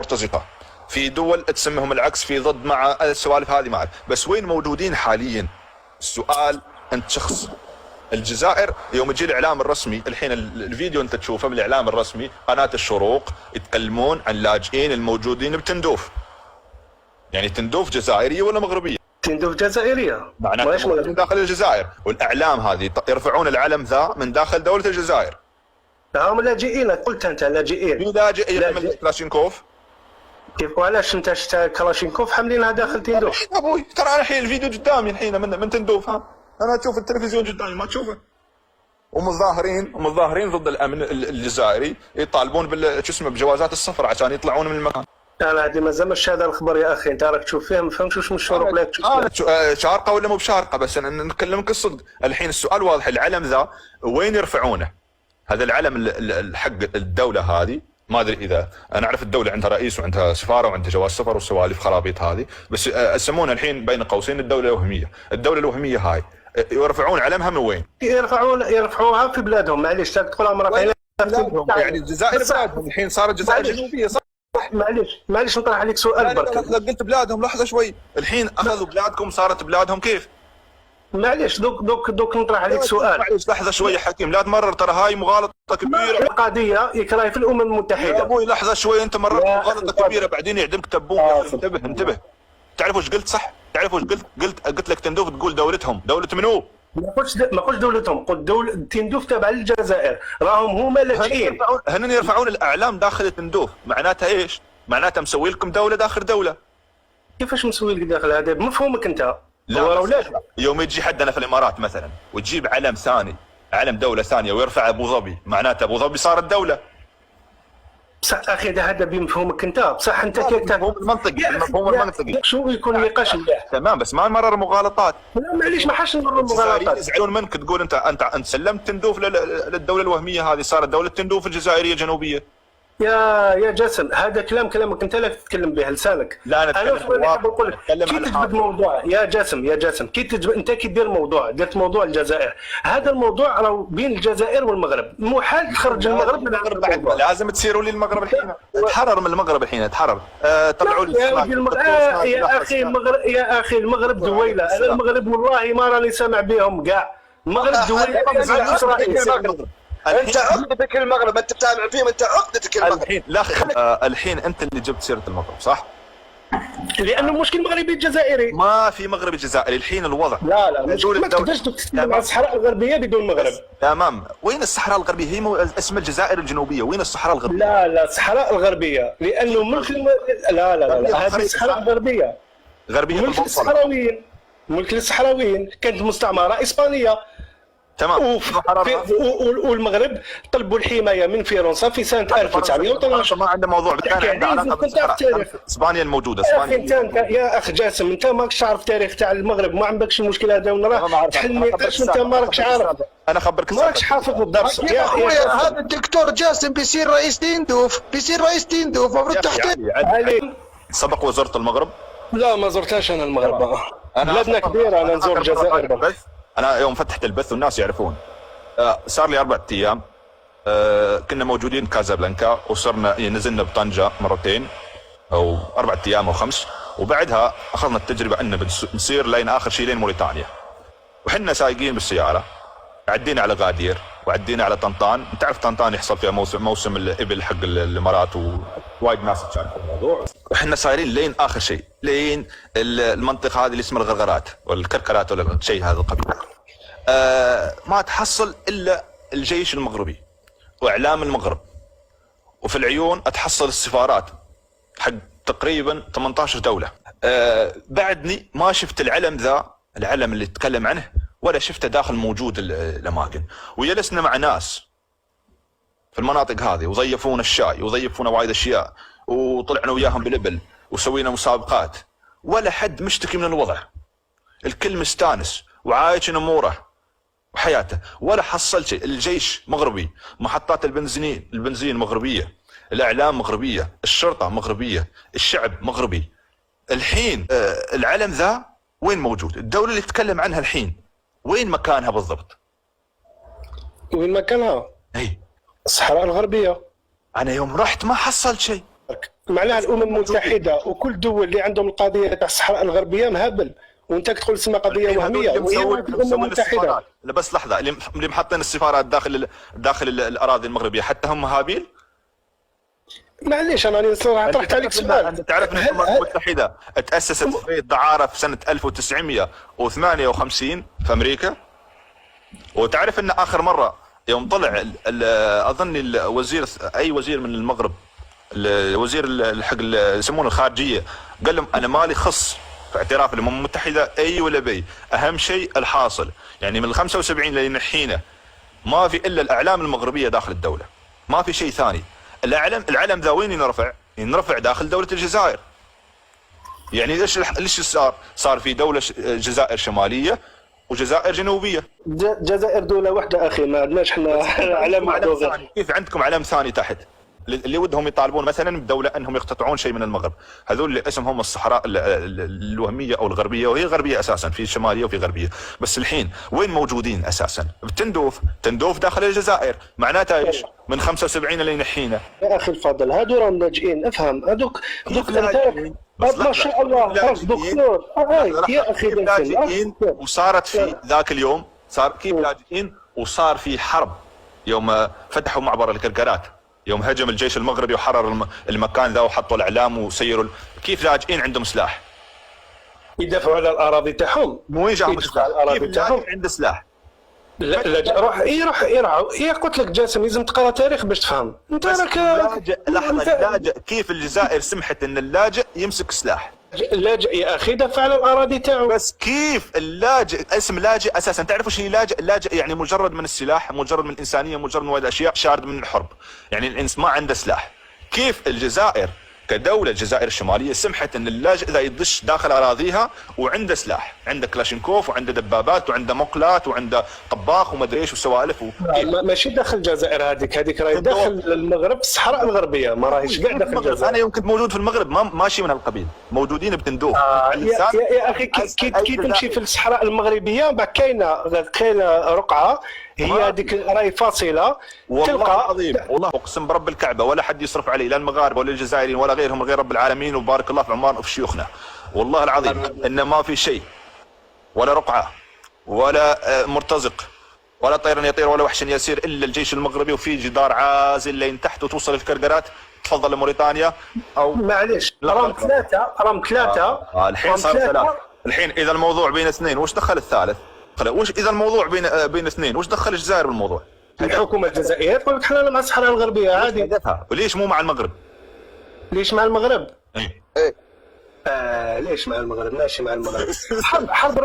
مرتزقه، في دول تسمهم العكس، في ضد، مع السوالف هذه معك. بس وين موجودين حاليا؟ السؤال انت شخص. الجزائر يوم يجي الاعلام الرسمي، الحين الفيديو انت تشوفه من الاعلام الرسمي، قناه الشروق يتكلمون عن اللاجئين الموجودين بتندوف. يعني تندوف جزائريه ولا مغربيه؟ تندوف جزائريه، معناته من داخل الجزائر، والاعلام هذه يرفعون العلم ذا من داخل دوله الجزائر. هم لاجئين، قلت انت لاجئين. في لاجئ يحمل كلاشينكوف. كيف وعلاش انت شتا كلاشينكوف حاملينها داخل تندوف؟ ابوي ترى انا الحين الفيديو قدامي الحين من تندوف، ها انا اشوف التلفزيون قدامي ما تشوفه. ومتظاهرين ضد الامن الجزائري، يطالبون شو اسمه بجوازات السفر عشان يطلعون من المكان. انا هذه ما زمش هذا الخبر يا اخي، انت راك تشوف فيه، ما فهمتش واش من الشروق اللي تشوف شارقه ولا مو بشارقه، بس انا نكلمك الصدق. الحين السؤال واضح، العلم ذا وين يرفعونه؟ هذا العلم حق الدوله هذه، ما ادري اذا انا اعرف الدوله عندها رئيس وعندها سفاره وعندها جواز سفر والسوالف خرابيط هذه، بس يسمونها الحين بين قوسين الدوله الوهميه. الدوله الوهميه هاي يرفعون علمها من وين؟ يرفعوها في بلادهم. معليش تدخل مرة يعني الجزائر بلادهم الحين صارت الجزائر جنوبيه، صح؟ معليش نطرح عليك سؤال برك. قلت بلادهم، لحظه شوي، الحين اخذوا بلادكم صارت بلادهم كيف؟ معليش دوك نطرح عليك سؤال. معليش لحظه شوي يا حكيم، لا تمرر، ترى هاي مغالطه كبيره. قضيه يكراهي في الامم المتحده. يا ابوي لحظه شوي، انت مررت مغالطه كبيره بعدين يعدمك تبون. انتبه. تعرف وش قلت؟ صح؟ تعرف وش قلت لك تندوف تقول دولتهم، دوله منو؟ ما قلتش دولتهم، قلت دولة تندوف تابعه للجزائر، راهم هما لاجئين. هن يرفعون الاعلام داخل تندوف، معناتها ايش؟ معناتها مسوي لكم دوله داخل دوله. كيفاش مسوي لك داخل هذا بمفهومك انت؟ لا يوم يجي حدنا في الامارات مثلا وتجيب علم ثاني، علم دوله ثانيه ويرفع ابو ظبي، معناته ابو ظبي صارت دوله. بصح اخي هذا بمفهومك انت، بصح انت مفهوم المنطقي شو يكون نقاش مليح. تمام، بس ما نمرر مغالطات. لا معليش، ما حاش نمرر مغالطات. يزعلون منك تقول انت سلمت تندوف للدوله الوهميه هذه، صارت دوله تندوف الجزائريه الجنوبيه. يا جاسم، هذا كلامك انت لا تتكلم به لسانك. لا انا بقول لك كي تجبد موضوع يا جاسم كي تجبد انت، كي دير موضوع، درت موضوع الجزائر، هذا الموضوع راهو بين الجزائر والمغرب، محال تخرج المغرب من بعد. لازم تسيروا لي المغرب الحين، تحرر من المغرب الحين، تحرر. طلعوا لي يا اخي المغرب دويله. انا المغرب والله ما راني سامع بهم كاع. المغرب دويله. انت عقدتك المغرب، انت تتابع فيهم، انت عقدتك المغرب الحين. لا الحين انت اللي جبت سيره المغرب، صح؟ لانه مشكل مغربي جزائري. ما في مغربي جزائري الحين الوضع. لا ما تقدرش تتكلم عن الصحراء الغربيه بدون مغرب. تمام، وين الصحراء الغربيه؟ هي اسم الجزائر الجنوبيه، وين الصحراء الغربيه؟ لا الصحراء الغربيه، لانه ملك لا هذه الصحراء الغربيه. ملك الصحراويين كانت مستعمره اسبانيه. تمام. والمغرب طلبوا الحمايه من فرنسا في سنه 1912. ما عنده موضوع، كان عنده علاقه بالصحراء. اسبانيا الموجوده. يا اخ جاسم، انت ماكش عارف التاريخ تاع المغرب، ما عندكش المشكل هذا، ونراه تحل نقاش وانت ما راكش عارف. انا خبرك ماكش حافظ الدرس. يا هذا الدكتور جاسم بيصير رئيس تندوف، المفروض تحترم عليه. سبق وزرت المغرب؟ لا ما زرتهاش انا المغرب. بلادنا كبيره، انا نزور الجزائر. انا يوم فتحت البث والناس يعرفون، صار لي 4 ايام كنا موجودين كازابلانكا، وصرنا نزلنا بطنجة مرتين او 4 ايام او 5، وبعدها اخذنا التجربه ان بنسير لين اخر شيء لين موريتانيا. وحنا سايقين بالسياره، عدينا على غادير وعدينا على طنطان. انت تعرف طنطان يحصل فيها موسم الابل حق الامارات، ووايد ناس تشارك الموضوع. وحنا سايرين لين اخر شيء، لين المنطقه هذه اللي اسمها الغرغرات ولا الكركرات ولا شيء هذا القبيل. ما تحصل الا الجيش المغربي واعلام المغرب، وفي العيون تحصل السفارات حق تقريبا 18 دوله. بعدني ما شفت العلم ذا، العلم اللي تتكلم عنه، ولا شفته داخل موجود الاماكن. وجلسنا مع ناس في المناطق هذه وضيفونا الشاي وضيفونا وايد اشياء، وطلعنا وياهم بالابل وسوينا مسابقات، ولا حد مشتكي من الوضع. الكل مستانس وعايش اموره وحياته، ولا حصل شيء. الجيش مغربي، محطات البنزين مغربيه، الاعلام مغربيه، الشرطه مغربيه، الشعب مغربي. الحين العلم ذا وين موجود؟ الدوله اللي تتكلم عنها الحين وين مكانها بالضبط؟ وين مكانها؟ اي الصحراء الغربيه. انا يوم رحت ما حصلت شيء. معناها الامم المتحده وكل الدول اللي عندهم القضيه تاع الصحراء الغربيه مهبل، وانت تقول اسمها قضيه وهميه وهي الامم المتحده. بس لحظه، اللي محطين السفارات داخل الاراضي المغربيه حتى هم هابيل؟ معليش انا صراحه طرحت عليك سؤال. انت تعرف ان الامم المتحده تاسست في الدعاره في سنه 1958 في امريكا؟ وتعرف ان اخر مره يوم طلع اظن الوزير، اي وزير من المغرب، الوزير الحق يسمونه الخارجيه، قال لهم انا مالي خص في اعتراف الامم المتحده اي ولا بي، اهم شيء الحاصل. يعني من ال 75 اللي نحينا ما في الا الاعلام المغربيه داخل الدوله، ما في شيء ثاني. العلم ذا وين ينرفع؟ ينرفع داخل دوله الجزائر. يعني ليش صار في دوله جزائر شماليه وجزائر جنوبيه؟ الجزائر دوله واحده اخي، ما عندناش احنا علم ثاني. كيف عندكم علم ثاني تحت اللي ودهم يطالبون مثلا بدوله انهم يقتطعون شيء من المغرب؟ هذول اللي اسمهم الصحراء الوهميه او الغربيه، وهي غربيه اساسا، في شماليه وفي غربيه. بس الحين وين موجودين اساسا؟ تندوف داخل الجزائر. معناتها ايش؟ من 75 اللي نحينا يا اخي الفاضل، هذو راهم لاجئين. افهم هذوك ما شاء الله دكتور. يا اخي لاجئين، وصارت في ذاك اليوم صار كيف لاجئين، وصار في حرب يوم فتحوا معبر الكركرات، يوم هجم الجيش المغربي وحرر المكان ذا وحطوا الاعلام وسيروا. كيف لاجئين عندهم سلاح؟ يدافعوا على الاراضي تاعهم. وين جاهم السلاح؟ كيف لاجئ عنده سلاح؟ لا روح قلت لك جاسم لازم تقرا تاريخ باش تفهم. انت راك اللاجئ كيف الجزائر سمحت ان اللاجئ يمسك سلاح؟ اللاجئ يا اخي دافع على الاراضي تاعو. بس كيف اللاجئ اسم لاجئ اساسا؟ تعرفوا شو لاجئ؟ اللاجئ يعني مجرد من السلاح، مجرد من الانسانيه، مجرد من الاشياء، شارد من الحرب. يعني الانسان ما عنده سلاح. كيف الجزائر كدوله، الجزائر الشماليه، سمحت ان اللاجئ ذا يدش داخل اراضيها وعنده سلاح، عنده كلاشينكوف وعنده دبابات وعنده مقلات وعنده طباخ وما ادري ايش وسوالف ماشي داخل الجزائر، هذيك راهي داخل المغرب، الصحراء الغربيه، ما راهيش كاع داخل الجزائر. انا يوم كنت موجود في المغرب ماشي من هالقبيل، موجودين بتندوف. يا اخي كي تمشي في الصحراء المغربيه بعد كاينه رقعه هي هذيك راهي فاصله. والله العظيم، والله اقسم برب الكعبه ولا حد يصرف علي، لا المغاربه ولا الجزائريين ولا غيرهم غير رب العالمين، وبارك الله في عمار وفي شيوخنا. والله العظيم ان ما في شيء، ولا رقعه ولا مرتزق ولا طير يطير ولا وحش يسير الا الجيش المغربي، وفي جدار عازل لين تحت وتوصل الكركرات تفضل لموريتانيا. او معليش رقم ثلاثه الحين صار ثلاث. الحين اذا الموضوع بين اثنين وش دخل الثالث؟ وش اذا الموضوع بين اثنين وش دخل الجزائر بالموضوع؟ الحكومه الجزائريه تقول لك حنا مع الصحراء الغربيه عادي. وليش مو مع المغرب؟ ليش مع المغرب؟ ايه ليش مع المغرب؟ ماشي مع المغرب. حرب